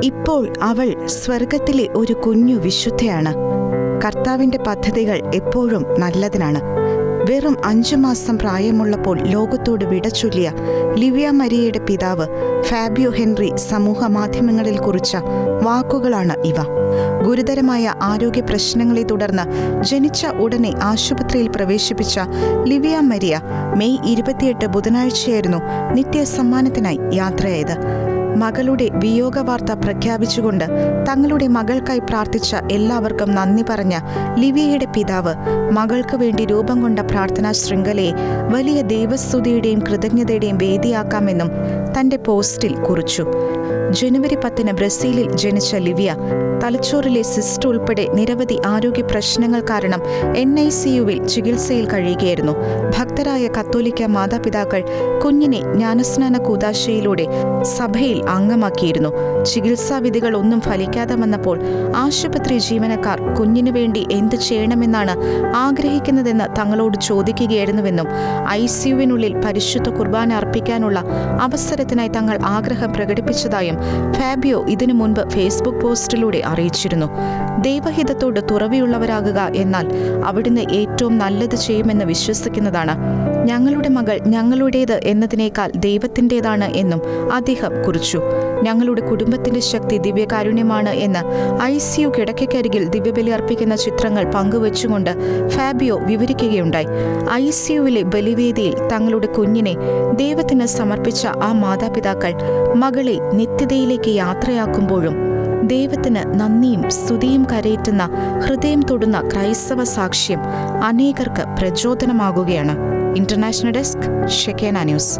ഇപ്പോൾ അവൾ സ്വർഗത്തിലെ ഒരു കുഞ്ഞു വിശുദ്ധയാണ്. കർത്താവിൻ്റെ പദ്ധതികൾ എപ്പോഴും നല്ലതിനാണ്. വെറും 5 മാസം പ്രായമുള്ളപ്പോൾ ലോകത്തോട് വിട ചൊല്ലിയ ലിവിയ മരിയയുടെ പിതാവ് ഫാബിയോ ഹെൻറി സമൂഹ മാധ്യമങ്ങളിൽ കുറിച്ച വാക്കുകളാണ് ഇവ. ഗുരുതരമായ ആരോഗ്യ പ്രശ്നങ്ങളെ തുടർന്ന് ജനിച്ച ഉടനെ ആശുപത്രിയിൽ പ്രവേശിപ്പിച്ച ലിവിയ മരിയ മെയ് 28 ബുധനാഴ്ചയായിരുന്നു നിത്യസമ്മാനത്തിനായി യാത്രയായത്. മകളുടെ വിയോഗവാർത്ത പ്രഖ്യാപിച്ചുകൊണ്ട് തങ്ങളുടെ മകൾക്കായി പ്രാർത്ഥിച്ച എല്ലാവർക്കും നന്ദി പറഞ്ഞ ലിവിയയുടെ പിതാവ് മകൾക്ക് വേണ്ടി രൂപം കൊണ്ട പ്രാർത്ഥനാ ശൃംഖലയെ വലിയ ദൈവസ്തുതിയുടെയും കൃതജ്ഞതയുടെയും വേദിയാക്കാമെന്നും തന്റെ പോസ്റ്റിൽ കുറിച്ചു. ജനുവരി 10 ബ്രസീലിൽ ജനിച്ച ലിവിയ തലച്ചോറിലെ സിസ്റ്റ് ഉൾപ്പെടെ നിരവധി ആരോഗ്യ പ്രശ്നങ്ങൾ കാരണം NICUവിൽ ചികിത്സയിൽ കഴിയുകയായിരുന്നു. ഭക്തരായ കത്തോലിക്ക മാതാപിതാക്കൾ കുഞ്ഞിനെ ജ്ഞാനസ്നാന കൂദാശയിലൂടെ സഭയിൽ അംഗമാക്കിയിരുന്നു. ചികിത്സാവിധികൾ ഒന്നും ഫലിക്കാതെ വന്നപ്പോൾ ആശുപത്രി ജീവനക്കാർ കുഞ്ഞിനു വേണ്ടി എന്ത് ചെയ്യണമെന്നാണ് ആഗ്രഹിക്കുന്നതെന്ന് തങ്ങളോട് ചോദിക്കുകയായിരുന്നുവെന്നും ICUവിനുള്ളിൽ പരിശുദ്ധ കുർബാന അർപ്പിക്കാനുള്ള അവസരത്തിനായി തങ്ങൾ ആഗ്രഹം പ്രകടിപ്പിച്ചതായും ഫാബിയോ ഇതിനു മുൻപ് ഫേസ്ബുക്ക് പോസ്റ്റിലൂടെ അറിയിച്ചിരുന്നു. ദൈവഹിതത്തോട് തുറവിയുള്ളവരാകുക എന്നാൽ അവിടുന്ന് ഏറ്റവും നല്ലത് ചെയ്യുമെന്ന് വിശ്വസിക്കുന്നതാണ്. ഞങ്ങളുടെ മകൾ ഞങ്ങളുടേത് എന്നതിനേക്കാൾ ദൈവത്തിൻ്റെതാണ് എന്നും അദ്ദേഹം കുറിച്ചു. ഞങ്ങളുടെ കുടുംബത്തിന്റെ ശക്തി ദിവ്യകാരുണ്യമാണ് എന്ന് ICU കിടക്കയ്ക്കരികിൽ ദിവ്യബലി അർപ്പിക്കുന്ന ചിത്രങ്ങൾ പങ്കുവച്ചുകൊണ്ട് ഫാബിയോ വിവരിക്കുകയുണ്ടായി. ICUവിലെ ബലിവേദിയിൽ തങ്ങളുടെ കുഞ്ഞിനെ ദൈവത്തിന് സമർപ്പിച്ച ആ മാതാപിതാക്കൾ മകളെ നിത്യതയിലേക്ക് യാത്രയാക്കുമ്പോഴും ദൈവത്തിന് നന്ദിയും സ്തുതിയും കരയേറ്റുന്ന ഹൃദയം തൊടുന്ന ക്രൈസ്തവ സാക്ഷ്യം അനേകർക്ക് പ്രചോദനമാകുകയാണ്. International desk, Shekinah news.